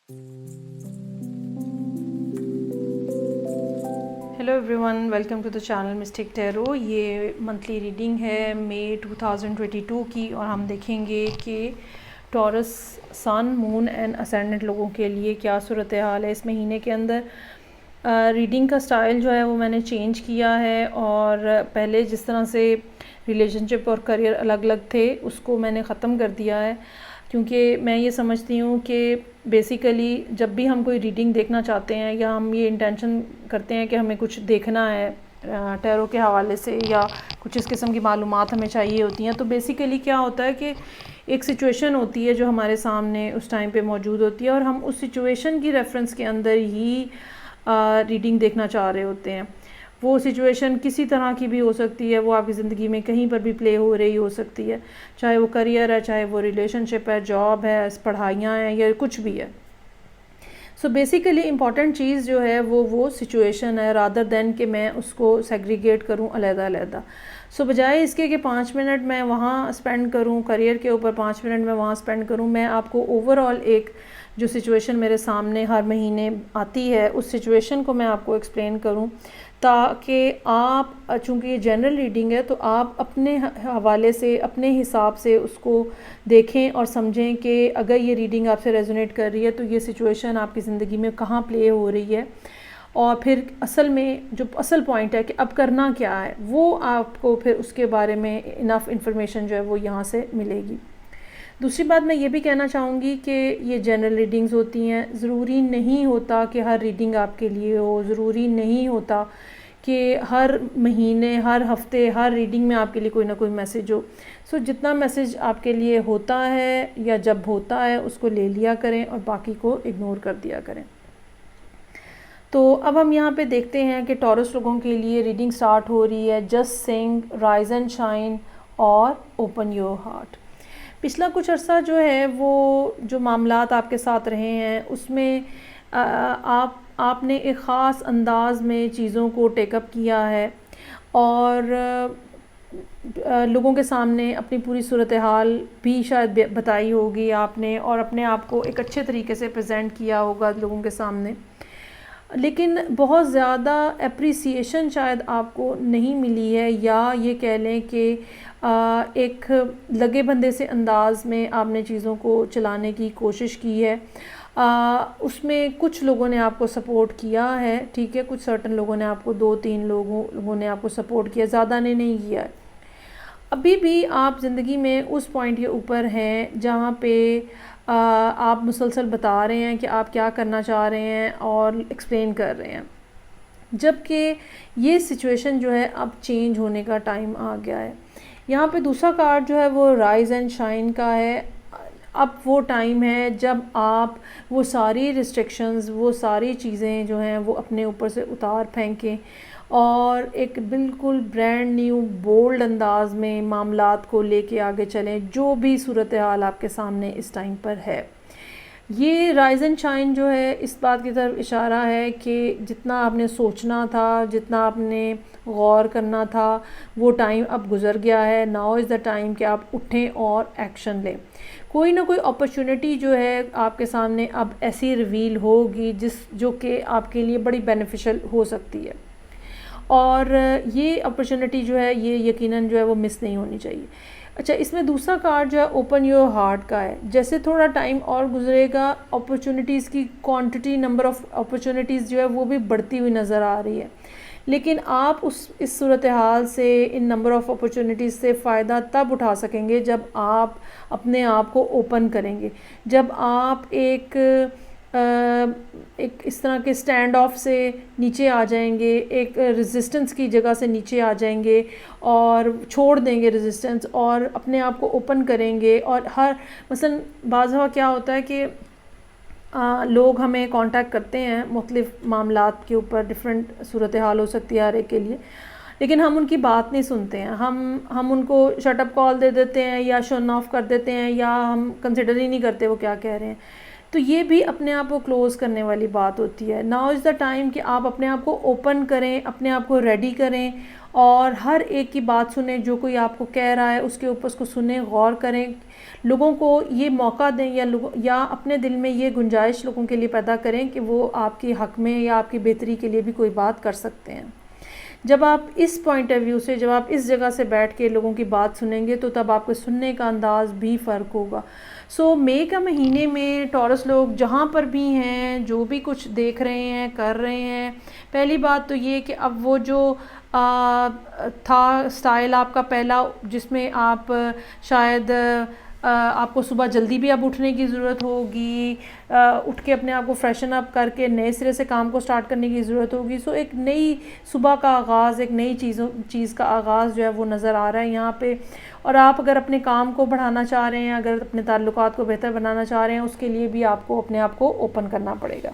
Hello everyone, welcome to the channel Mystic Tarot. ये monthly reading है मई 2022 की, और हम देखेंगे कि Taurus sun, moon and ascendant लोगों के लिए क्या सूरत हाल है इस महीने के अंदर। रीडिंग का स्टाइल जो है वो मैंने चेंज किया है, और पहले जिस तरह से रिलेशनशिप और करियर अलग अलग थे उसको मैंने ख़त्म कर दिया है, क्योंकि मैं ये समझती हूँ कि बेसिकली जब भी हम कोई रीडिंग देखना चाहते हैं या हम ये इंटेंशन करते हैं कि हमें कुछ देखना है टैरो के हवाले से, या कुछ इस किस्म की मालूमात हमें चाहिए होती हैं, तो बेसिकली क्या होता है कि एक सिचुएशन होती है जो हमारे सामने उस टाइम पे मौजूद होती है, और हम उस सिचुएशन की रेफरेंस के अंदर ही रीडिंग देखना चाह रहे होते हैं। वो सिचुएशन किसी तरह की भी हो सकती है, वो आपकी ज़िंदगी में कहीं पर भी प्ले हो रही हो सकती है, चाहे वो करियर है, चाहे वो रिलेशनशिप है, जॉब है, पढ़ाइयाँ हैं, या कुछ भी है। सो बेसिकली इम्पॉर्टेंट चीज़ जो है वो सिचुएशन है, रादर देन कि मैं उसको सेग्रीगेट करूँ अलग-अलग। सो बजाय इसके कि 5 मिनट मैं वहाँ स्पेंड करूँ करियर के ऊपर, 5 मिनट मैं वहाँ स्पेंड करूँ, मैं आपको ओवरऑल एक जो सिचुएशन मेरे सामने हर महीने आती है उस सिचुएशन को मैं आपको एक्सप्लेन करूँ, ताकि आप, चूँकि ये जनरल रीडिंग है, तो आप अपने हवाले से, अपने हिसाब से उसको देखें और समझें कि अगर ये रीडिंग आपसे रेजोनेट कर रही है तो ये सिचुएशन आपकी ज़िंदगी में कहाँ प्ले हो रही है, और फिर असल में जो असल पॉइंट है कि अब करना क्या है, वो आपको फिर उसके बारे में इनफ इंफॉर्मेशन जो है वो यहाँ से मिलेगी। दूसरी बात मैं ये भी कहना चाहूँगी कि ये जनरल रीडिंग्स होती हैं, ज़रूरी नहीं होता कि हर रीडिंग आपके लिए हो, ज़रूरी नहीं होता कि हर महीने, हर हफ्ते, हर रीडिंग में आपके लिए कोई ना कोई मैसेज हो। सो जितना मैसेज आपके लिए होता है या जब होता है उसको ले लिया करें और बाकी को इग्नोर कर दिया करें। तो अब हम यहाँ पे देखते हैं कि टॉरस लोगों के लिए रीडिंग स्टार्ट हो रही है। Just sing, rise and shine और ओपन योर हार्ट। पिछला कुछ अर्सा जो है वो जो मामलात आपके साथ रहे हैं उसमें आपने एक ख़ास अंदाज में चीज़ों को टेकअप किया है, और लोगों के सामने अपनी पूरी सूरत हाल भी शायद बताई होगी आपने, और अपने आप को एक अच्छे तरीके से प्रेजेंट किया होगा लोगों के सामने। लेकिन बहुत ज़्यादा एप्रिसिएशन शायद आपको नहीं मिली है, या ये कह लें कि एक लगे बंदे से अंदाज़ में आपने चीज़ों को चलाने की कोशिश की है। उसमें कुछ लोगों ने आपको सपोर्ट किया है, ठीक है, कुछ सर्टन लोगों ने आपको, 2-3 लोगों ने आपको सपोर्ट किया, ज़्यादा ने नहीं किया है। अभी भी आप ज़िंदगी में उस पॉइंट के ऊपर हैं जहाँ पे आप मुसलसल बता रहे हैं कि आप क्या करना चाह रहे हैं और एक्सप्लेन कर रहे हैं, जबकि ये सिचुएशन जो है अब चेंज होने का टाइम आ गया है। यहाँ पे दूसरा कार्ड जो है वो राइज एंड शाइन का है। अब वो टाइम है जब आप वो सारी रिस्ट्रिक्शंस, वो सारी चीज़ें जो हैं वो अपने ऊपर से उतार फेंकें, और एक बिल्कुल ब्रांड न्यू बोल्ड अंदाज में मामलात को लेके आगे चलें, जो भी सूरत हाल आपके सामने इस टाइम पर है। ये राइज एंड शाइन जो है इस बात की तरफ इशारा है कि जितना आपने सोचना था, जितना आपने गौर करना था, वो टाइम अब गुज़र गया है। नाउ इज़ द टाइम कि आप उठें और एक्शन लें। कोई ना कोई अपॉर्चुनिटी जो है आपके सामने अब ऐसी रिवील होगी जो कि आपके लिए बड़ी बेनिफिशियल हो सकती है, और ये अपॉर्चुनिटी जो है ये यकीनन जो है वो मिस नहीं होनी चाहिए। अच्छा, इसमें दूसरा कार्ड जो है ओपन योर हार्ट का है। जैसे थोड़ा टाइम और गुजरेगा, अपॉर्चुनिटीज़ की क्वांटिटी, नंबर ऑफ़ अपॉर्चुनिटीज़ जो है वो भी बढ़ती हुई नज़र आ रही है, लेकिन आप इस सूरत हाल से, इन नंबर ऑफ़ अपॉर्चुनिटीज़ से फ़ायदा तब उठा सकेंगे जब आप अपने आप को ओपन करेंगे, जब आप एक इस तरह के स्टैंड ऑफ से नीचे आ जाएंगे, एक रेजिस्टेंस की जगह से नीचे आ जाएंगे और छोड़ देंगे रेजिस्टेंस, और अपने आप को ओपन करेंगे। और हर मसलन बाज़ दफ़ा क्या होता है कि लोग हमें कांटेक्ट करते हैं मुख्तलिफ़ मामलात के ऊपर, डिफरेंट सूरत हाल हो सकती है हर एक के लिए, लेकिन हम उनकी बात नहीं सुनते हैं। हम उनको शट अप कॉल दे देते हैं, या शन ऑफ कर देते हैं, या हम कंसिडर ही नहीं करते वो क्या कह रहे हैं। तो ये भी अपने आप को क्लोज़ करने वाली बात होती है। नाउ इज़ द टाइम कि आप अपने आप को ओपन करें, अपने आप को रेडी करें और हर एक की बात सुने। जो कोई आपको कह रहा है उसके ऊपर उसको सुने, गौर करें, लोगों को ये मौका दें या अपने दिल में ये गुंजाइश लोगों के लिए पैदा करें कि वो आपके हक़ में या आपकी बेहतरी के लिए भी कोई बात कर सकते हैं। जब आप इस पॉइंट ऑफ व्यू से, जब आप इस जगह से बैठ के लोगों की बात सुनेंगे तो तब आपके सुनने का अंदाज़ भी फ़र्क होगा। सो मई का महीने में टॉरस लोग जहाँ पर भी हैं, जो भी कुछ देख रहे हैं, कर रहे हैं, पहली बात तो ये कि अब वो जो था स्टाइल आपका पहला, जिसमें आप शायद आपको सुबह जल्दी भी अब उठने की ज़रूरत होगी, उठ के अपने आप को फ्रेशन अप करके नए सिरे से काम को स्टार्ट करने की ज़रूरत होगी। सो एक नई सुबह का आगाज़, एक नई चीज़ का आगाज़ जो है वो नज़र आ रहा है यहाँ पे। और आप अगर अपने काम को बढ़ाना चाह रहे हैं, अगर अपने ताल्लुकात को बेहतर बनाना चाह रहे हैं, उसके लिए भी आपको अपने आप को ओपन करना पड़ेगा।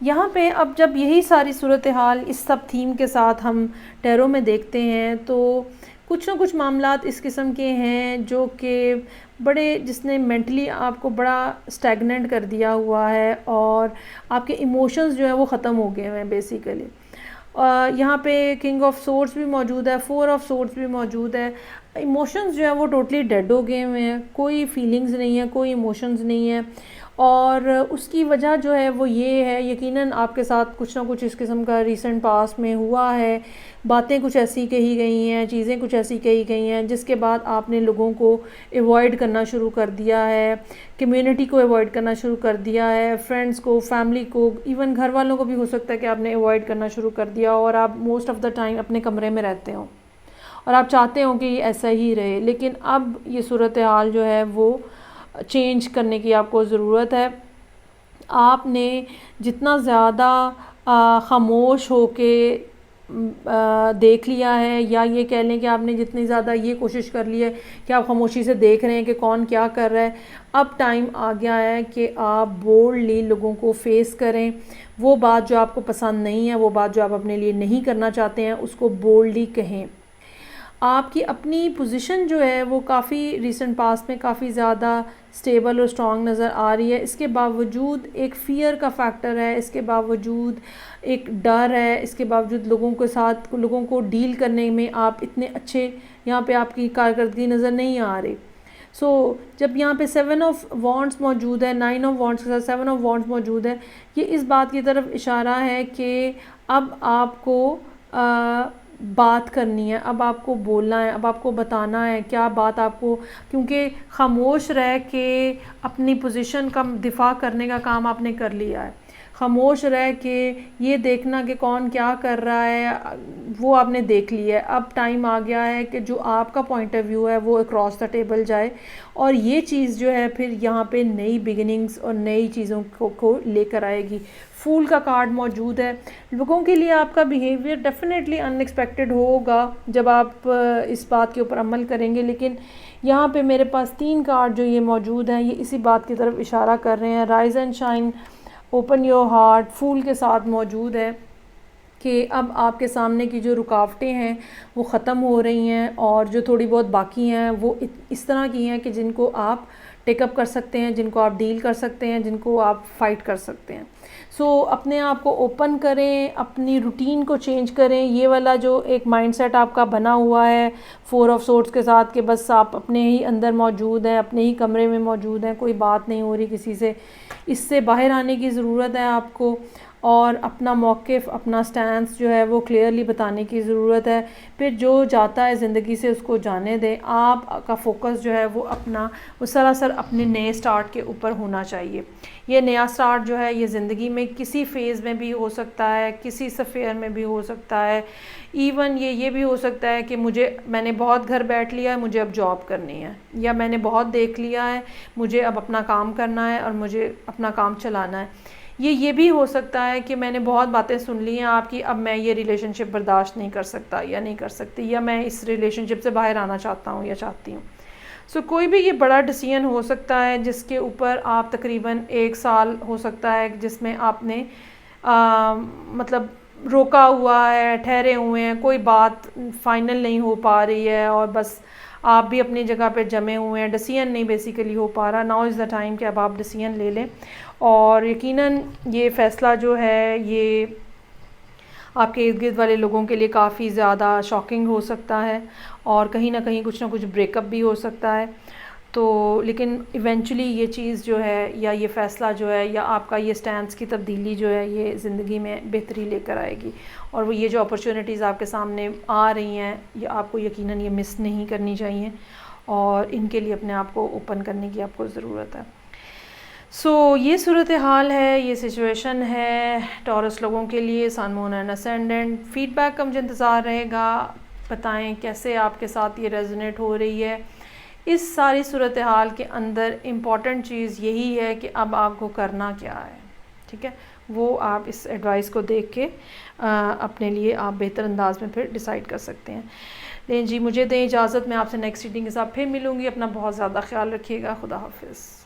यहाँ पे अब जब यही सारी सूरत हाल इस सब थीम के साथ हम टैरो में देखते हैं तो कुछ ना कुछ मामलात इस किस्म के हैं जो कि बड़े, जिसने मेंटली आपको बड़ा स्टैगनेंट कर दिया हुआ है और आपके इमोशंस जो है वो ख़त्म हो गए हैं बेसिकली। यहाँ पे किंग ऑफ सोर्ड्स भी मौजूद है, 4 ऑफ सोर्ड्स भी मौजूद है। इमोशंस जो है वो टोटली डेड हो गए हुए हैं, कोई फीलिंग्स नहीं है, कोई इमोशंस नहीं है। और उसकी वजह जो है वो ये है, यकीनन आपके साथ कुछ ना कुछ इस किस्म का रीसेंट पास में हुआ है। बातें कुछ ऐसी कही गई हैं, चीज़ें कुछ ऐसी कही गई हैं जिसके बाद आपने लोगों को अवॉइड करना शुरू कर दिया है, कम्युनिटी को अवॉइड करना शुरू कर दिया है, फ्रेंड्स को, फैमिली को, इवन घर वालों को भी हो सकता है कि आपने अवॉइड करना शुरू कर दिया और आप मोस्ट ऑफ़ द टाइम अपने कमरे में रहते हो और आप चाहते हो कि ये ऐसा ही रहे। लेकिन अब ये सूरत हाल जो है वो चेंज करने की आपको ज़रूरत है। आपने जितना ज़्यादा ख़ामोश हो के देख लिया है, या ये कह लें कि आपने जितनी ज़्यादा ये कोशिश कर ली है कि आप खामोशी से देख रहे हैं कि कौन क्या कर रहा है, अब टाइम आ गया है कि आप बोल्डली लोगों को फेस करें। वो बात जो आपको पसंद नहीं है, वो बात जो आप अपने लिए नहीं करना चाहते हैं, उसको बोल्डली कहें। आपकी अपनी पोजीशन जो है वो काफ़ी रीसेंट पास्ट में काफ़ी ज़्यादा स्टेबल और स्ट्रॉन्ग नज़र आ रही है। इसके बावजूद एक फ़ियर का फैक्टर है, इसके बावजूद एक डर है, इसके बावजूद लोगों के साथ, लोगों को डील करने में आप इतने अच्छे, यहाँ पे आपकी कारकर्दगी नज़र नहीं आ रही। जब यहाँ पे 7 ऑफ वॉन्ड्स मौजूद है, 9 ऑफ वॉन्ड्स के साथ 7 ऑफ वॉन्ड्स मौजूद है, ये इस बात की तरफ इशारा है कि अब आपको बात करनी है, अब आपको बोलना है, अब आपको बताना है क्या बात आपको, क्योंकि खामोश रह के अपनी पोजीशन का दिफा करने का काम आपने कर लिया है। खामोश रह के ये देखना कि कौन क्या कर रहा है वो आपने देख लिया है। अब टाइम आ गया है कि जो आपका पॉइंट ऑफ व्यू है वो अक्रॉस द टेबल जाए और ये चीज़ जो है फिर यहाँ पे नई बिगिनिंग्स और नई चीज़ों को लेकर आएगी। फूल का कार्ड मौजूद है। लोगों के लिए आपका बिहेवियर डेफिनेटली अनएक्सपेक्टेड होगा जब आप इस बात के ऊपर अमल करेंगे, लेकिन यहाँ पे मेरे पास 3 कार्ड जो ये मौजूद हैं ये इसी बात की तरफ इशारा कर रहे हैं। Rise and shine, open your heart, फूल के साथ मौजूद है कि अब आपके सामने की जो रुकावटें हैं वो ख़त्म हो रही हैं और जो थोड़ी बहुत बाकी हैं वो इस तरह की हैं कि जिनको आप टेकअप कर सकते हैं, जिनको आप डील कर सकते हैं, जिनको आप फ़ाइट कर सकते हैं। अपने आप को ओपन करें, अपनी रूटीन को चेंज करें। ये वाला जो एक माइंडसेट आपका बना हुआ है 4 ऑफ सोर्ड्स के साथ कि बस आप अपने ही अंदर मौजूद हैं, अपने ही कमरे में मौजूद हैं, कोई बात नहीं हो रही किसी से, इससे बाहर आने की ज़रूरत है आपको और अपना मौक़िफ़, अपना स्टैंस जो है वो क्लियरली बताने की ज़रूरत है। फिर जो जाता है ज़िंदगी से उसको जाने दें। आपका फ़ोकस जो है वो अपना वो सरासर अपने नए स्टार्ट के ऊपर होना चाहिए। ये नया स्टार्ट जो है ये ज़िंदगी में किसी फ़ेज़ में भी हो सकता है, किसी सफ़ेयर में भी हो सकता है। इवन ये भी हो सकता है कि मैंने बहुत घर बैठ लिया है, मुझे अब जॉब करनी है, या मैंने बहुत देख लिया है, मुझे अब अपना काम करना है और मुझे अपना काम चलाना है। ये भी हो सकता है कि मैंने बहुत बातें सुन ली हैं आपकी, अब मैं ये रिलेशनशिप बर्दाश्त नहीं कर सकता या नहीं कर सकती, या मैं इस रिलेशनशिप से बाहर आना चाहता हूँ या चाहती हूँ। कोई भी ये बड़ा डिसीजन हो सकता है जिसके ऊपर आप तकरीबन 1 साल हो सकता है जिसमें आपने मतलब रोका हुआ है, ठहरे हुए हैं, कोई बात फाइनल नहीं हो पा रही है और बस आप भी अपनी जगह पे जमे हुए हैं, डिसीजन नहीं बेसिकली हो पा रहा, नाउ इज़ द टाइम कि अब आप डिसीजन ले लें। और यकीनन ये फ़ैसला जो है ये आपके इर्द गिर्द वाले लोगों के लिए काफ़ी ज़्यादा शॉकिंग हो सकता है और कहीं ना कहीं कुछ ना कुछ ब्रेकअप भी हो सकता है। तो लेकिन इवेंचुअली ये चीज़ जो है या ये फ़ैसला जो है या आपका ये स्टैंस की तब्दीली जो है ये ज़िंदगी में बेहतरी लेकर आएगी। और वो ये जो अपॉर्चुनिटीज़ आपके सामने आ रही हैं ये आपको यकीनन ये मिस नहीं करनी चाहिए और इनके लिए अपने आप को ओपन करने की आपको ज़रूरत है। ये सूरत हाल है, ये सिचुएशन है टॉरस लोगों के लिए, sun moon and ascendant. Feedback का मुझे इंतज़ार रहेगा, बताएं कैसे आपके साथ ये रेजोनेट हो रही है। इस सारी सूरत हाल के अंदर इम्पॉर्टेंट चीज़ यही है कि अब आपको करना क्या है, ठीक है, वो आप इस एडवाइस को देख के अपने लिए आप बेहतर अंदाज में फिर डिसाइड कर सकते हैं। लेकिन जी मुझे दें इजाज़त, मैं आपसे नेक्स्ट रीडिंग के साथ फिर मिलूँगी। अपना बहुत ज़्यादा ख्याल रखिएगा। खुदा हाफिज़।